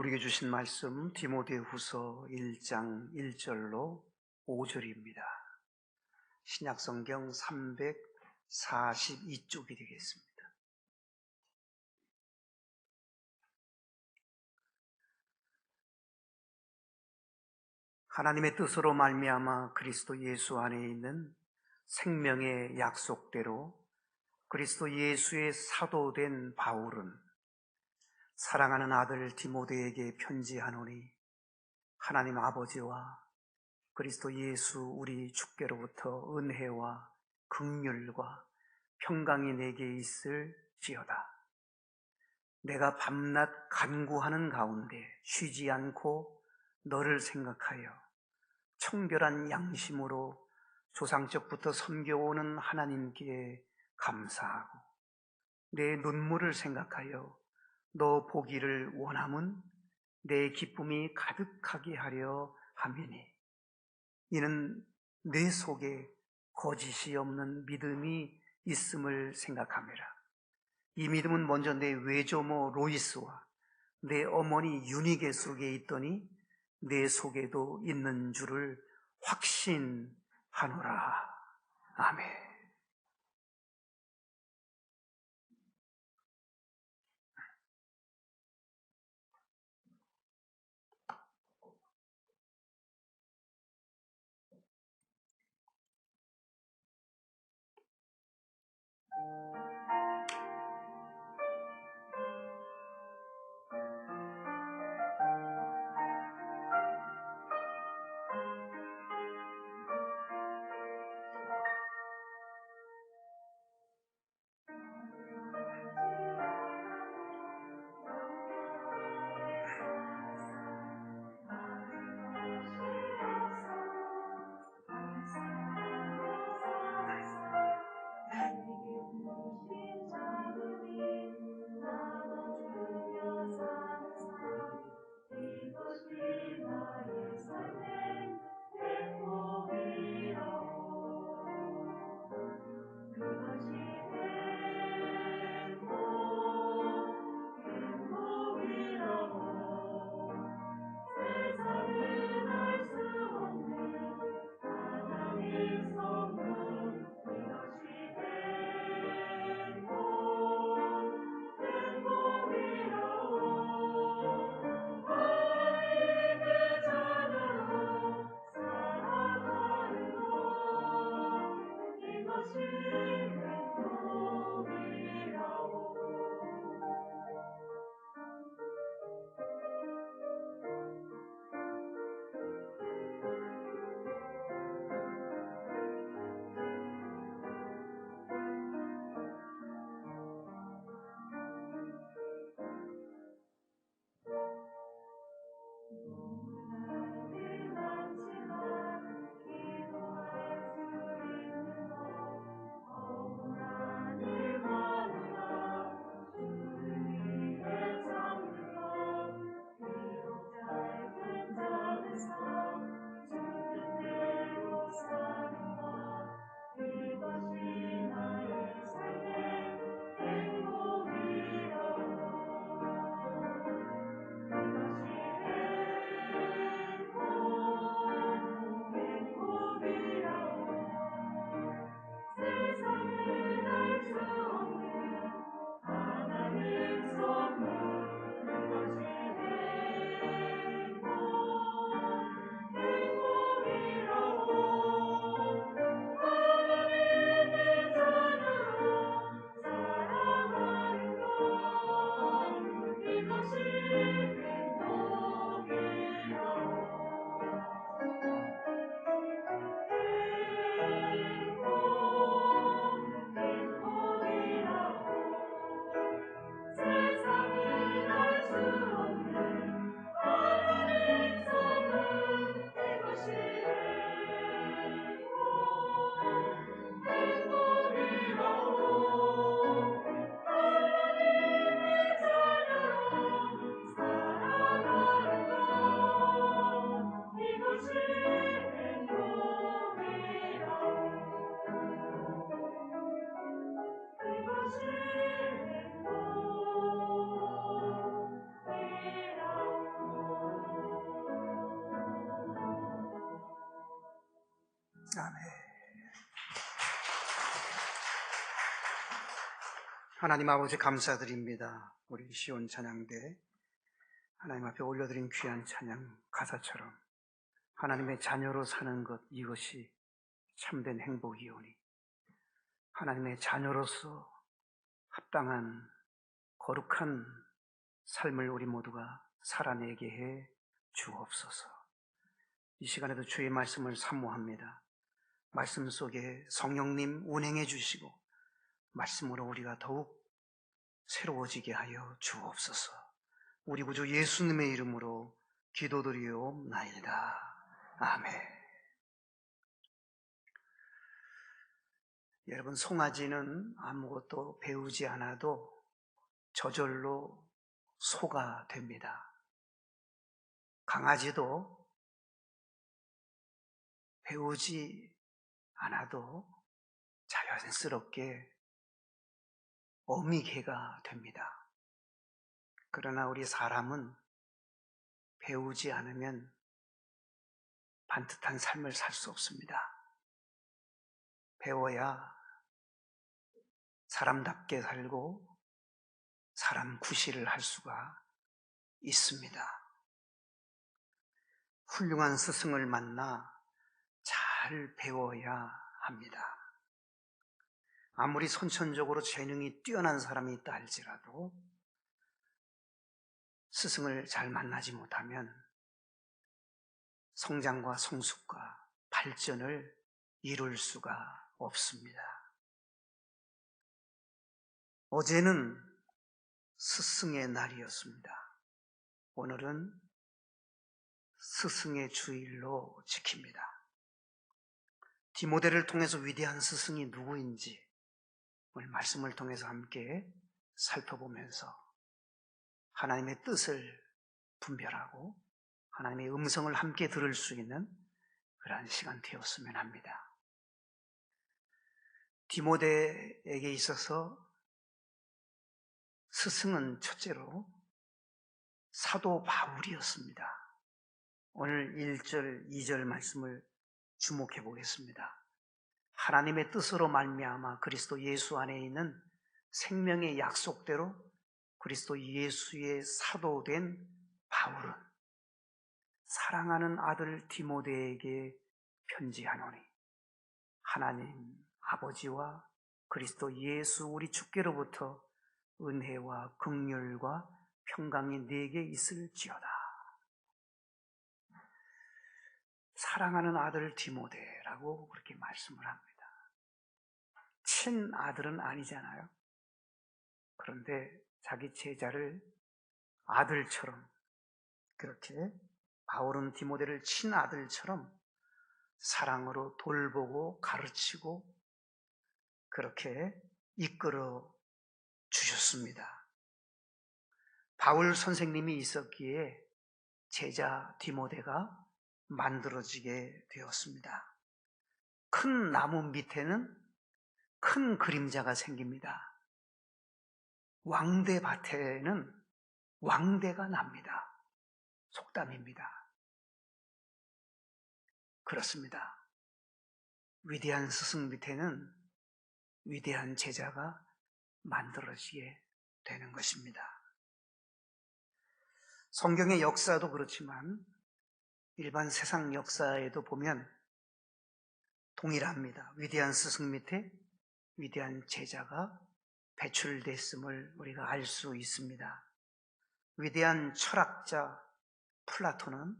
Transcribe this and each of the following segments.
우리에게 주신 말씀 디모데후서 1장 1절로 5절입니다. 신약성경 342쪽이 되겠습니다. 하나님의 뜻으로 말미암아 그리스도 예수 안에 있는 생명의 약속대로 그리스도 예수의 사도된 바울은 사랑하는 아들 디모데에게 편지하노니 하나님 아버지와 그리스도 예수 우리 주께로부터 은혜와 긍휼과 평강이 내게 있을지어다. 내가 밤낮 간구하는 가운데 쉬지 않고 너를 생각하여 청결한 양심으로 조상적부터 섬겨오는 하나님께 감사하고 내 눈물을 생각하여 너 보기를 원함은 내 기쁨이 가득하게 하려 함이니 이는 내 속에 거짓이 없는 믿음이 있음을 생각함이라. 이 믿음은 먼저 내 외조모 로이스와 내 어머니 유니게 속에 있더니 내 속에도 있는 줄을 확신하노라. 아멘. 아멘. 하나님 아버지 감사드립니다. 우리 시온 찬양대 하나님 앞에 올려드린 귀한 찬양 가사처럼 하나님의 자녀로 사는 것, 이것이 참된 행복이오니 하나님의 자녀로서 합당한 거룩한 삶을 우리 모두가 살아내게 해 주옵소서. 이 시간에도 주의 말씀을 사모합니다. 말씀 속에 성령님 운행해 주시고 말씀으로 우리가 더욱 새로워지게 하여 주옵소서. 우리 구주 예수님의 이름으로 기도드리옵나이다. 아멘. 여러분, 송아지는 아무것도 배우지 않아도 저절로 소가 됩니다. 강아지도 배우지 않아도 자연스럽게 어미개가 됩니다. 그러나 우리 사람은 배우지 않으면 반듯한 삶을 살 수 없습니다. 배워야 사람답게 살고 사람 구실을 할 수가 있습니다. 훌륭한 스승을 만나 잘 배워야 합니다. 아무리 선천적으로 재능이 뛰어난 사람이 있다 할지라도 스승을 잘 만나지 못하면 성장과 성숙과 발전을 이룰 수가 없습니다. 어제는 스승의 날이었습니다. 오늘은 스승의 주일로 지킵니다. 디모데를 통해서 위대한 스승이 누구인지 오늘 말씀을 통해서 함께 살펴보면서 하나님의 뜻을 분별하고 하나님의 음성을 함께 들을 수 있는 그러한 시간 되었으면 합니다. 디모데에게 있어서 스승은 첫째로 사도 바울이었습니다. 오늘 1절, 2절 말씀을 주목해 보겠습니다. 하나님의 뜻으로 말미암아 그리스도 예수 안에 있는 생명의 약속대로 그리스도 예수의 사도된 바울은 사랑하는 아들 디모데에게 편지하노니 하나님 아버지와 그리스도 예수 우리 주께로부터 은혜와 긍휼과 평강이 네게 있을지어다. 사랑하는 아들 디모데라고 그렇게 말씀을 합니다. 친아들은 아니잖아요. 그런데 자기 제자를 아들처럼 그렇게 바울은 디모데를 친아들처럼 사랑으로 돌보고 가르치고 그렇게 이끌어 주셨습니다. 바울 선생님이 있었기에 제자 디모데가 만들어지게 되었습니다. 큰 나무 밑에는 큰 그림자가 생깁니다. 왕대밭에는 왕대가 납니다. 속담입니다. 그렇습니다. 위대한 스승 밑에는 위대한 제자가 만들어지게 되는 것입니다. 성경의 역사도 그렇지만 일반 세상 역사에도 보면 동일합니다. 위대한 스승 밑에 위대한 제자가 배출됐음을 우리가 알 수 있습니다. 위대한 철학자 플라톤은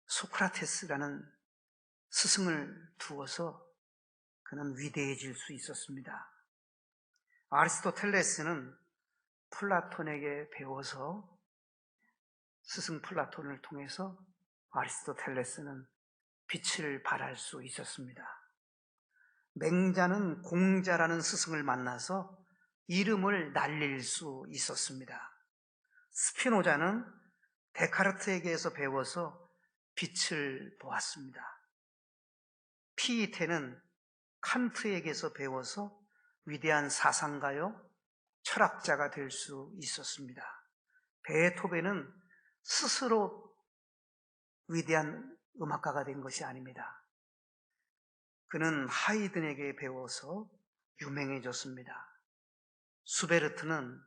소크라테스라는 스승을 두어서 그는 위대해질 수 있었습니다. 아리스토텔레스는 플라톤에게 배워서 스승 플라톤을 통해서 아리스토텔레스는 빛을 발할 수 있었습니다. 맹자는 공자라는 스승을 만나서 이름을 날릴 수 있었습니다. 스피노자는 데카르트에게서 배워서 빛을 보았습니다. 피이테는 칸트에게서 배워서 위대한 사상가요, 철학자가 될 수 있었습니다. 베토벤은 스스로 위대한 음악가가 된 것이 아닙니다. 그는 하이든에게 배워서 유명해졌습니다. 수베르트는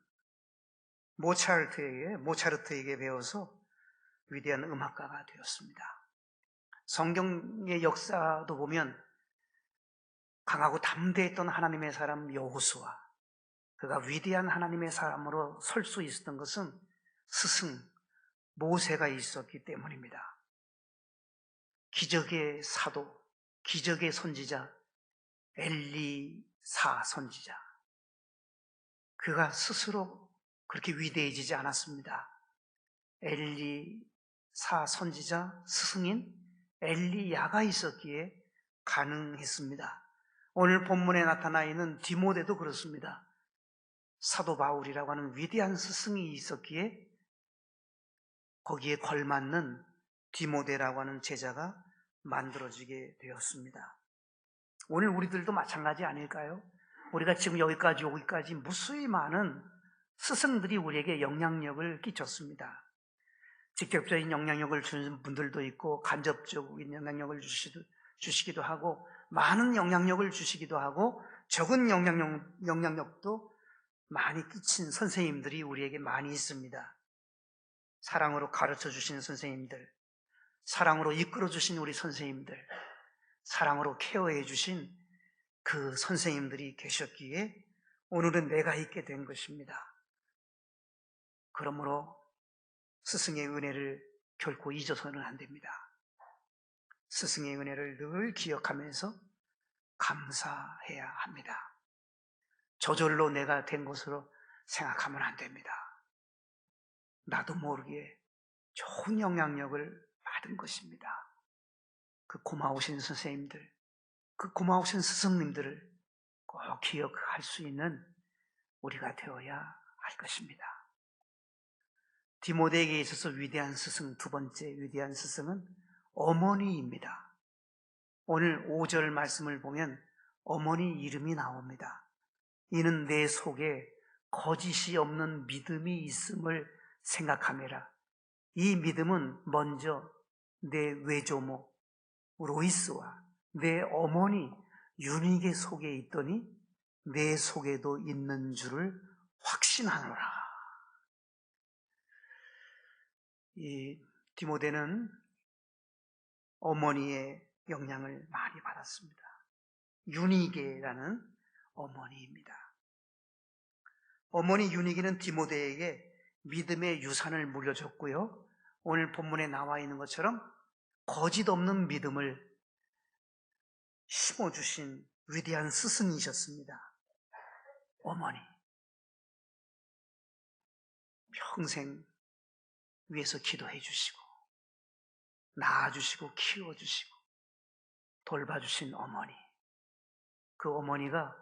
모차르트에게 배워서 위대한 음악가가 되었습니다. 성경의 역사도 보면 강하고 담대했던 하나님의 사람 여호수아, 그가 위대한 하나님의 사람으로 설 수 있었던 것은 스승 모세가 있었기 때문입니다. 기적의 사도, 기적의 선지자 엘리사 선지자, 그가 스스로 그렇게 위대해지지 않았습니다. 엘리사 선지자 스승인 엘리야가 있었기에 가능했습니다. 오늘 본문에 나타나 있는 디모데도 그렇습니다. 사도 바울이라고 하는 위대한 스승이 있었기에 거기에 걸맞는 디모데라고 하는 제자가 만들어지게 되었습니다. 오늘 우리들도 마찬가지 아닐까요? 우리가 지금 여기까지 오기까지 무수히 많은 스승들이 우리에게 영향력을 끼쳤습니다. 직접적인 영향력을 주는 분들도 있고 간접적인 영향력을 주시기도 하고 많은 영향력을 주시기도 하고 적은 영향력도 많이 끼친 선생님들이 우리에게 많이 있습니다. 사랑으로 가르쳐 주신 선생님들, 사랑으로 이끌어 주신 우리 선생님들, 사랑으로 케어해 주신 그 선생님들이 계셨기에 오늘은 내가 있게 된 것입니다. 그러므로 스승의 은혜를 결코 잊어서는 안 됩니다. 스승의 은혜를 늘 기억하면서 감사해야 합니다. 저절로 내가 된 것으로 생각하면 안 됩니다. 나도 모르게 좋은 영향력을 받은 것입니다. 그 고마우신 선생님들, 그 고마우신 스승님들을 꼭 기억할 수 있는 우리가 되어야 할 것입니다. 디모데에게 있어서 위대한 스승, 두 번째 위대한 스승은 어머니입니다. 오늘 5절 말씀을 보면 어머니 이름이 나옵니다. 이는 내 속에 거짓이 없는 믿음이 있음을 생각하매라. 이 믿음은 먼저 내 외조모 로이스와 내 어머니 유니게 속에 있더니 내 속에도 있는 줄을 확신하노라. 이 디모데는 어머니의 영향을 많이 받았습니다. 유니게라는 어머니입니다. 어머니 유니게는 디모데에게 믿음의 유산을 물려줬고요. 오늘 본문에 나와 있는 것처럼 거짓 없는 믿음을 심어주신 위대한 스승이셨습니다. 어머니 평생 위해서 기도해 주시고 낳아주시고 키워주시고 돌봐주신 어머니, 그 어머니가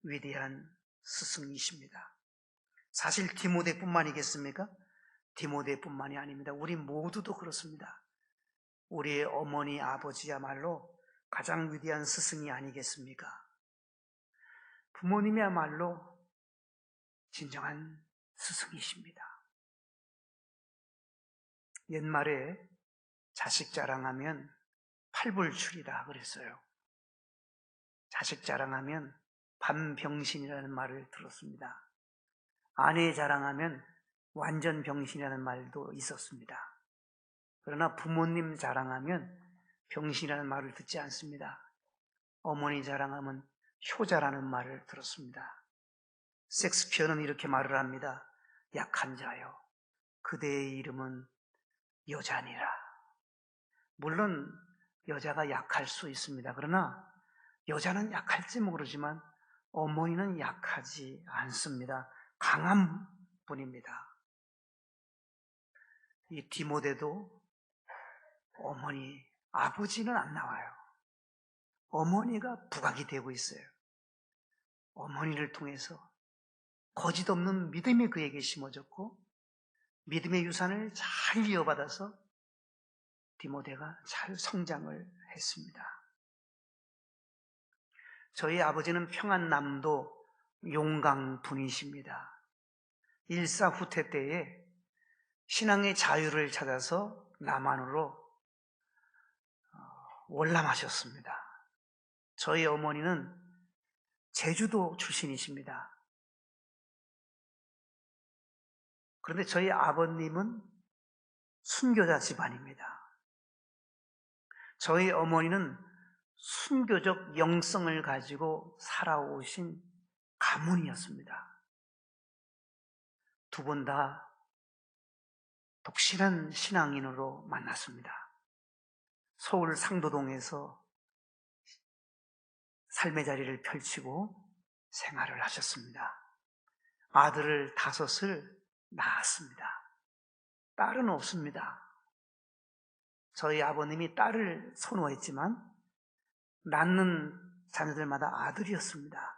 위대한 스승이십니다. 사실 디모데뿐만이겠습니까? 디모데뿐만이 아닙니다. 우리 모두도 그렇습니다. 우리의 어머니 아버지야말로 가장 위대한 스승이 아니겠습니까? 부모님이야말로 진정한 스승이십니다. 옛말에 자식 자랑하면 팔불출이다 그랬어요. 자식 자랑하면 반병신이라는 말을 들었습니다. 아내 자랑하면 완전 병신이라는 말도 있었습니다. 그러나 부모님 자랑하면 병신이라는 말을 듣지 않습니다. 어머니 자랑하면 효자라는 말을 들었습니다. 섹스피어는 이렇게 말을 합니다. 약한 자여, 그대의 이름은 여자니라. 물론 여자가 약할 수 있습니다. 그러나 여자는 약할지 모르지만 어머니는 약하지 않습니다. 강한 분입니다. 이 디모데도 어머니, 아버지는 안 나와요. 어머니가 부각이 되고 있어요. 어머니를 통해서 거짓 없는 믿음이 그에게 심어졌고 믿음의 유산을 잘 이어받아서 디모데가 잘 성장을 했습니다. 저희 아버지는 평안남도 용강 분이십니다. 일사후퇴 때에 신앙의 자유를 찾아서 남한으로 월남하셨습니다. 저희 어머니는 제주도 출신이십니다. 그런데 저희 아버님은 순교자 집안입니다. 저희 어머니는 순교적 영성을 가지고 살아오신 가문이었습니다. 두 분 다 독실한 신앙인으로 만났습니다. 서울 상도동에서 삶의 자리를 펼치고 생활을 하셨습니다. 아들을 5을 낳았습니다. 딸은 없습니다. 저희 아버님이 딸을 선호했지만 낳는 자녀들마다 아들이었습니다.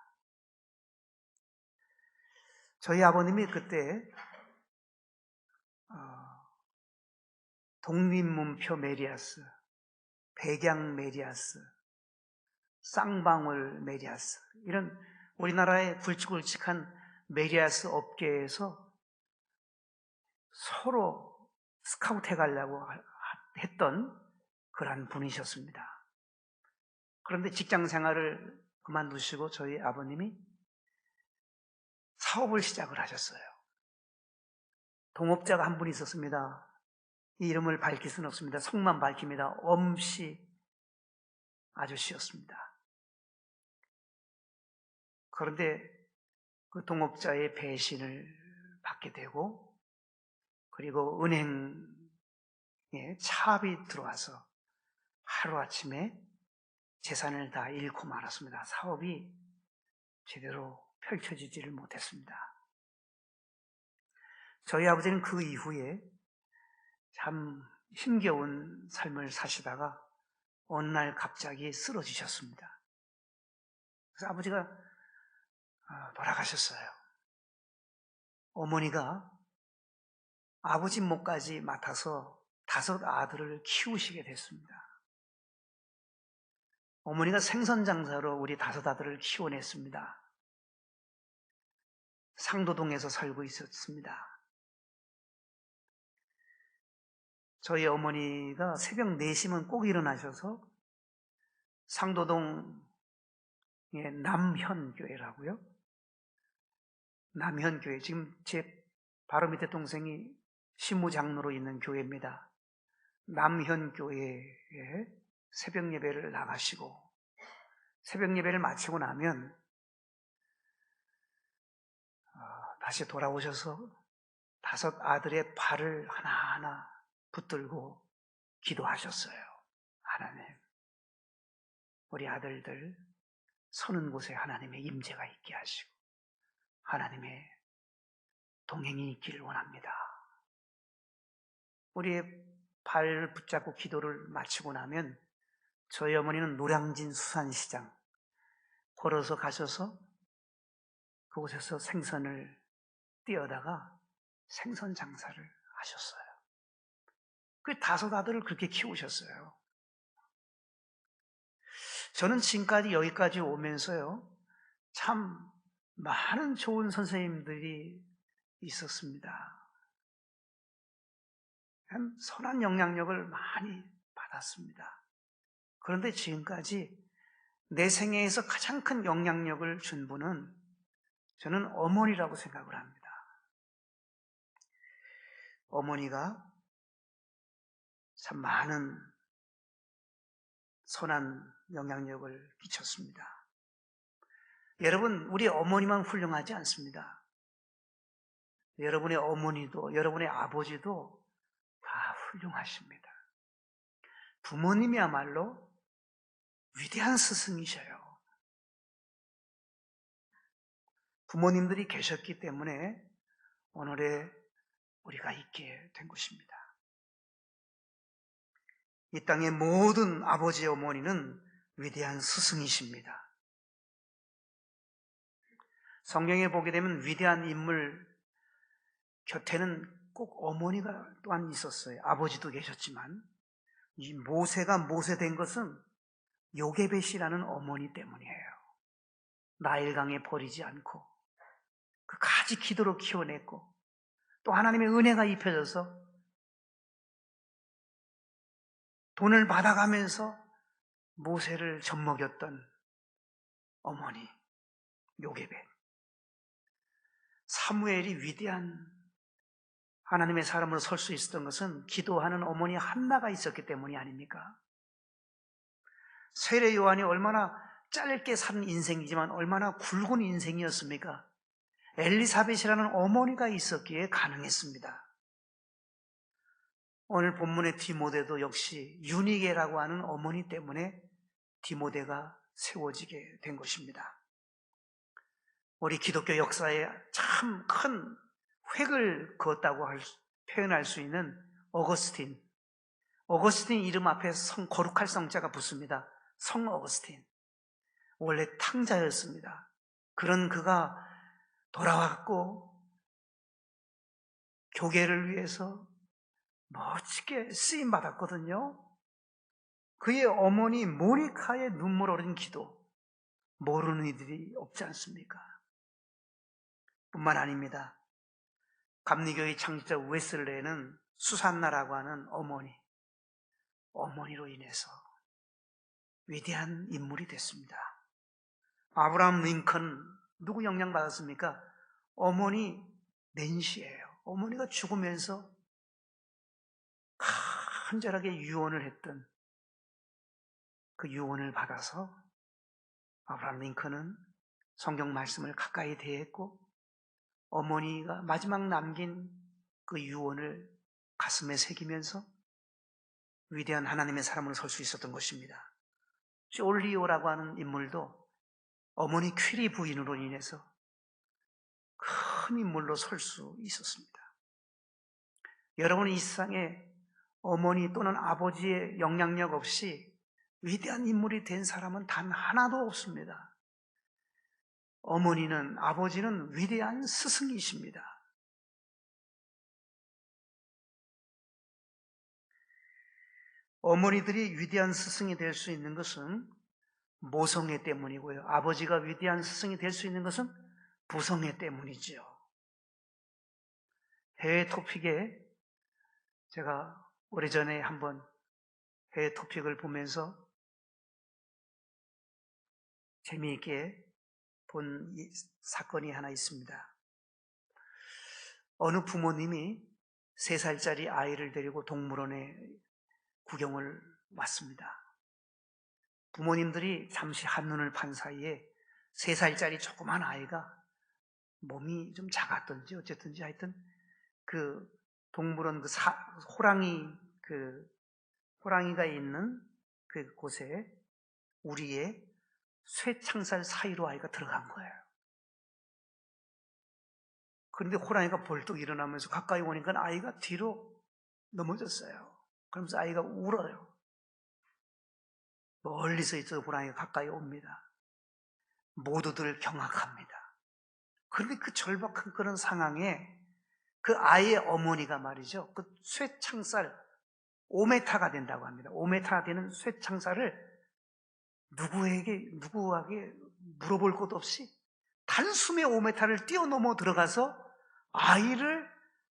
저희 아버님이 그때 독립문표 메리아스, 백양 메리아스, 쌍방울 메리아스, 이런 우리나라의 굵직굵직한 메리아스 업계에서 서로 스카우트 해가려고 했던 그러한 분이셨습니다. 그런데 직장 생활을 그만두시고 저희 아버님이 사업을 시작을 하셨어요. 동업자가 한 분 있었습니다. 이 이름을 밝힐 수는 없습니다. 성만 밝힙니다. 엄씨 아저씨였습니다. 그런데 그 동업자의 배신을 받게 되고, 그리고 은행에 차압이 들어와서 하루아침에 재산을 다 잃고 말았습니다. 사업이 제대로 펼쳐지지를 못했습니다. 저희 아버지는 그 이후에 참 힘겨운 삶을 사시다가 어느 날 갑자기 쓰러지셨습니다. 그래서 아버지가 돌아가셨어요. 어머니가 아버지 몫까지 맡아서 5 아들을 키우시게 됐습니다. 어머니가 생선 장사로 우리 5 아들을 키워냈습니다. 상도동에서 살고 있었습니다. 저희 어머니가 새벽 4시면 꼭 일어나셔서 상도동의 남현교회라고요. 남현교회, 지금 제 바로 밑에 동생이 신무장로로 있는 교회입니다. 남현교회에 새벽 예배를 나가시고, 새벽 예배를 마치고 나면 다시 돌아오셔서 5 아들의 발을 하나하나 붙들고 기도하셨어요. 하나님, 우리 아들들 서는 곳에 하나님의 임재가 있게 하시고 하나님의 동행이 있기를 원합니다. 우리의 발을 붙잡고 기도를 마치고 나면 저희 어머니는 노량진 수산시장 걸어서 가셔서 그곳에서 생선을 띄어다가 생선 장사를 하셨어요. 그 5 아들을 그렇게 키우셨어요. 저는 지금까지 여기까지 오면서요, 참 많은 좋은 선생님들이 있었습니다. 참 선한 영향력을 많이 받았습니다. 그런데 지금까지 내 생애에서 가장 큰 영향력을 준 분은 저는 어머니라고 생각을 합니다. 어머니가 참 많은 선한 영향력을 끼쳤습니다. 여러분, 우리 어머니만 훌륭하지 않습니다. 여러분의 어머니도, 여러분의 아버지도 다 훌륭하십니다. 부모님이야말로 위대한 스승이셔요. 부모님들이 계셨기 때문에 오늘의 우리가 있게 된 것입니다. 이 땅의 모든 아버지, 어머니는 위대한 스승이십니다. 성경에 보게 되면 위대한 인물 곁에는 꼭 어머니가 또한 있었어요. 아버지도 계셨지만 이 모세가 모세된 것은 요게벳이라는 어머니 때문이에요. 나일강에 버리지 않고 끝까지 기도로 키워냈고, 또 하나님의 은혜가 입혀져서 돈을 받아가면서 모세를 젖먹였던 어머니 요게벳. 사무엘이 위대한 하나님의 사람으로 설 수 있었던 것은 기도하는 어머니 한나가 있었기 때문이 아닙니까? 세례 요한이 얼마나 짧게 산 인생이지만 얼마나 굵은 인생이었습니까? 엘리사벳이라는 어머니가 있었기에 가능했습니다. 오늘 본문의 디모데도 역시 유니게라고 하는 어머니 때문에 디모데가 세워지게 된 것입니다. 우리 기독교 역사에 참 큰 획을 그었다고 표현할 수 있는 어거스틴 이름 앞에 거룩할 성자가 붙습니다. 성 어거스틴. 원래 탕자였습니다. 그런 그가 돌아왔고 교계를 위해서 멋지게 쓰임받았거든요. 그의 어머니 모니카의 눈물 어린 기도, 모르는 이들이 없지 않습니까? 뿐만 아닙니다. 감리교의 창시자 웨슬레는 수산나라고 하는 어머니로 인해서 위대한 인물이 됐습니다. 아브라함 링컨 누구 영향받았습니까? 어머니 낸시예요. 어머니가 죽으면서 간절하게 유언을 했던 그 유언을 받아서 아브라함 링컨은 성경 말씀을 가까이 대했고 어머니가 마지막 남긴 그 유언을 가슴에 새기면서 위대한 하나님의 사람으로 설 수 있었던 것입니다. 쫄리오라고 하는 인물도 어머니 퀴리 부인으로 인해서 큰 인물로 설 수 있었습니다. 여러분, 이 세상에 어머니 또는 아버지의 영향력 없이 위대한 인물이 된 사람은 단 하나도 없습니다. 아버지는 위대한 스승이십니다. 어머니들이 위대한 스승이 될 수 있는 것은 모성애 때문이고요. 아버지가 위대한 스승이 될 수 있는 것은 부성애 때문이지요. 해외 토픽에 제가 오래전에 한번 해외 토픽을 보면서 재미있게 본 사건이 하나 있습니다. 어느 부모님이 3살짜리 아이를 데리고 동물원에 구경을 왔습니다. 부모님들이 잠시 한눈을 판 사이에 3살짜리 조그만 아이가 몸이 좀 작았던지 어쨌든지 하여튼 그 동물원 호랑이가 있는 그 곳에 우리의 쇠창살 사이로 아이가 들어간 거예요. 그런데 호랑이가 벌떡 일어나면서 가까이 오니까 아이가 뒤로 넘어졌어요. 그러면서 아이가 울어요. 멀리서 있어도 호랑이가 가까이 옵니다. 모두들 경악합니다. 그런데 그 절박한 그런 상황에 그 아이의 어머니가 말이죠. 그 쇠창살 5m가 된다고 합니다. 5m가 되는 쇠창살을 누구에게 물어볼 것 없이 단숨에 5m를 뛰어넘어 들어가서 아이를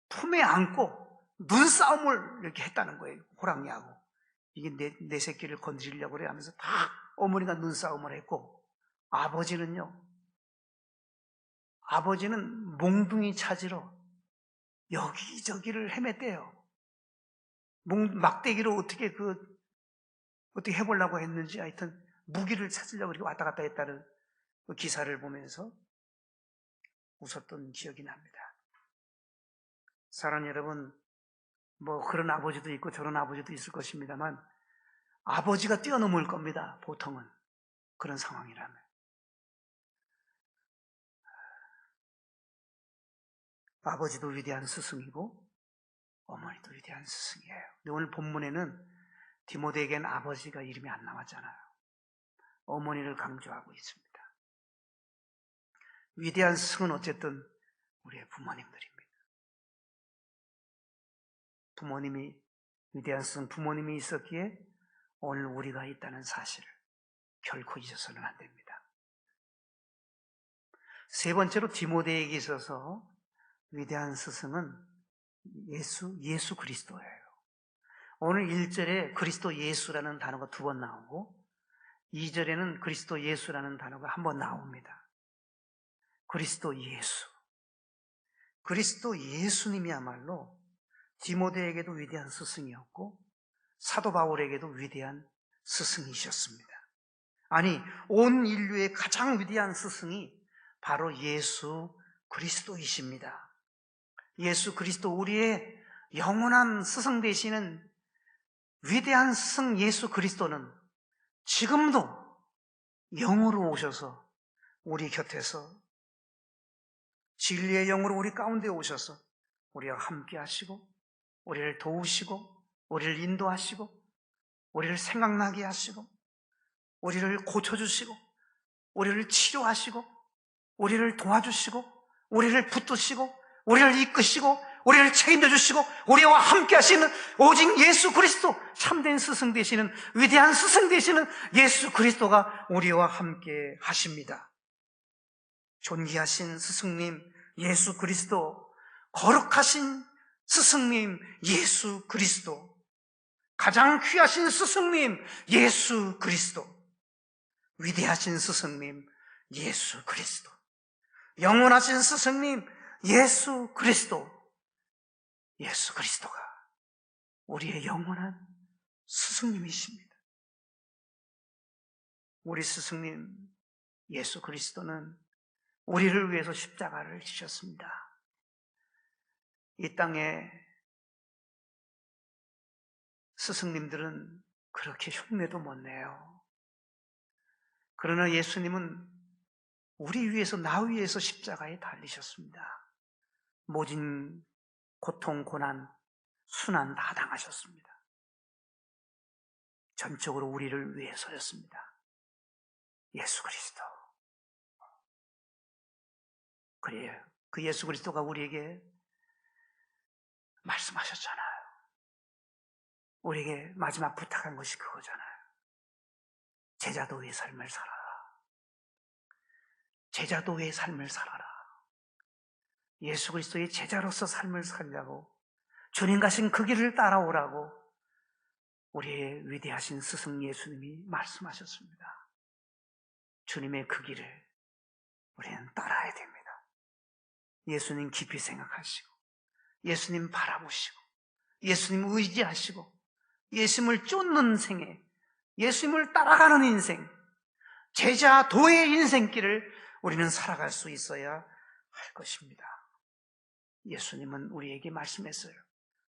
품에 안고 눈싸움을 이렇게 했다는 거예요. 호랑이하고. 이게 내 새끼를 건드리려고 그래 하면서 다 어머니가 눈싸움을 했고, 아버지는 몽둥이 찾으러 여기저기를 헤맸대요. 막대기로 어떻게 해보려고 했는지 하여튼 무기를 찾으려고 이렇게 왔다 갔다 했다는 그 기사를 보면서 웃었던 기억이 납니다. 사랑하는 여러분, 그런 아버지도 있고 저런 아버지도 있을 것입니다만 아버지가 뛰어넘을 겁니다. 보통은 그런 상황이라면. 아버지도 위대한 스승이고 어머니도 위대한 스승이에요. 근데 오늘 본문에는 디모데에겐 아버지가 이름이 안 나왔잖아요. 어머니를 강조하고 있습니다. 위대한 스승은 어쨌든 우리의 부모님들입니다. 위대한 스승 부모님이 있었기에 오늘 우리가 있다는 사실을 결코 잊어서는 안 됩니다. 세 번째로 디모데에게 있어서 위대한 스승은 예수 그리스도예요. 오늘 1절에 그리스도 예수라는 단어가 2번 나오고 2절에는 그리스도 예수라는 단어가 한번 나옵니다. 그리스도 예수. 그리스도 예수님이야말로 디모데에게도 위대한 스승이었고 사도 바울에게도 위대한 스승이셨습니다. 아니, 온 인류의 가장 위대한 스승이 바로 예수 그리스도이십니다. 예수 그리스도, 우리의 영원한 스승 되시는 위대한 스승 예수 그리스도는 지금도 영으로 오셔서 우리 곁에서 진리의 영으로 우리 가운데 오셔서 우리와 함께 하시고 우리를 도우시고 우리를 인도하시고 우리를 생각나게 하시고 우리를 고쳐주시고 우리를 치료하시고 우리를 도와주시고 우리를 붙드시고 우리를 이끄시고 우리를 책임져 주시고 우리와 함께 하시는 오직 예수 그리스도, 참된 스승 되시는, 위대한 스승 되시는 예수 그리스도가 우리와 함께 하십니다. 존귀하신 스승님 예수 그리스도, 거룩하신 스승님 예수 그리스도, 가장 귀하신 스승님 예수 그리스도, 위대하신 스승님 예수 그리스도, 영원하신 스승님 예수 그리스도, 예수 그리스도가 우리의 영원한 스승님이십니다. 우리 스승님 예수 그리스도는 우리를 위해서 십자가를 지셨습니다. 이 땅에 스승님들은 그렇게 흉내도 못 내요. 그러나 예수님은 우리 위해서, 나 위해서 십자가에 달리셨습니다. 모진 고통, 고난, 순환 다 당하셨습니다. 전적으로 우리를 위해서였습니다. 예수 그리스도. 그래요. 그 예수 그리스도가 우리에게 말씀하셨잖아요. 우리에게 마지막 부탁한 것이 그거잖아요. 제자도의 삶을 살아라. 제자도의 삶을 살아라. 예수 그리스도의 제자로서 삶을 살려고, 주님 가신 그 길을 따라오라고 우리의 위대하신 스승 예수님이 말씀하셨습니다. 주님의 그 길을 우리는 따라야 됩니다. 예수님 깊이 생각하시고, 예수님 바라보시고, 예수님 의지하시고, 예수님을 쫓는 생애, 예수님을 따라가는 인생, 제자도의 인생길을 우리는 살아갈 수 있어야 할 것입니다. 예수님은 우리에게 말씀했어요.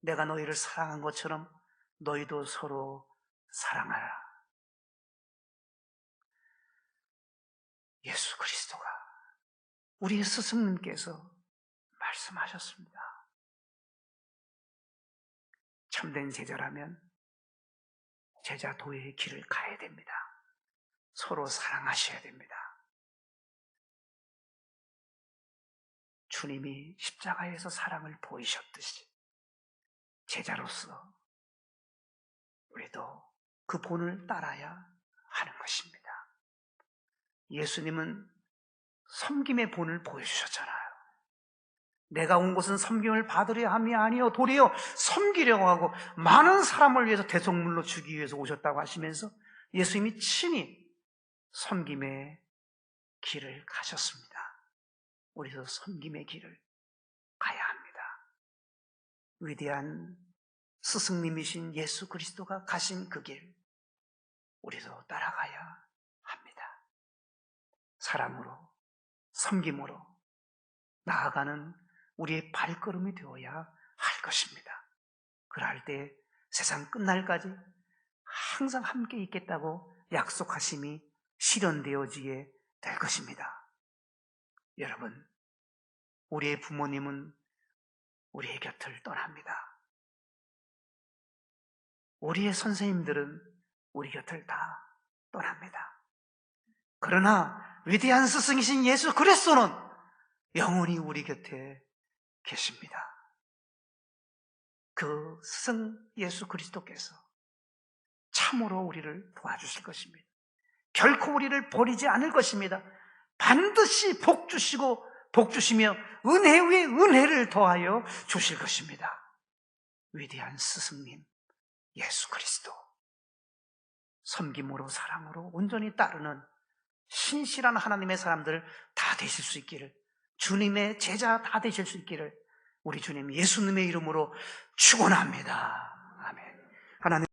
내가 너희를 사랑한 것처럼 너희도 서로 사랑하라. 예수 그리스도가, 우리의 스승님께서 말씀하셨습니다. 참된 제자라면 제자도의 길을 가야 됩니다. 서로 사랑하셔야 됩니다. 주님이 십자가에서 사랑을 보이셨듯이 제자로서 우리도 그 본을 따라야 하는 것입니다. 예수님은 섬김의 본을 보여주셨잖아요. 내가 온 곳은 섬김을 받으려 함이 아니요 도리어 섬기려고 하고 많은 사람을 위해서 대속물로 주기 위해서 오셨다고 하시면서 예수님이 친히 섬김의 길을 가셨습니다. 우리도 섬김의 길을 가야 합니다. 위대한 스승님이신 예수 그리스도가 가신 그 길, 우리도 따라가야 합니다. 사랑으로, 섬김으로 나아가는 우리의 발걸음이 되어야 할 것입니다. 그럴 때 세상 끝날까지 항상 함께 있겠다고 약속하심이 실현되어지게 될 것입니다. 여러분, 우리의 부모님은 우리의 곁을 떠납니다. 우리의 선생님들은 우리 곁을 다 떠납니다. 그러나 위대한 스승이신 예수 그리스도는 영원히 우리 곁에 계십니다. 그 스승 예수 그리스도께서 참으로 우리를 도와주실 것입니다. 결코 우리를 버리지 않을 것입니다. 반드시 복 주시고 복 주시며 은혜 위에 은혜를 더하여 주실 것입니다. 위대한 스승님 예수 그리스도, 섬김으로 사랑으로 온전히 따르는 신실한 하나님의 사람들 다 되실 수 있기를, 주님의 제자 다 되실 수 있기를 우리 주님 예수님의 이름으로 축원합니다. 아멘. 하나님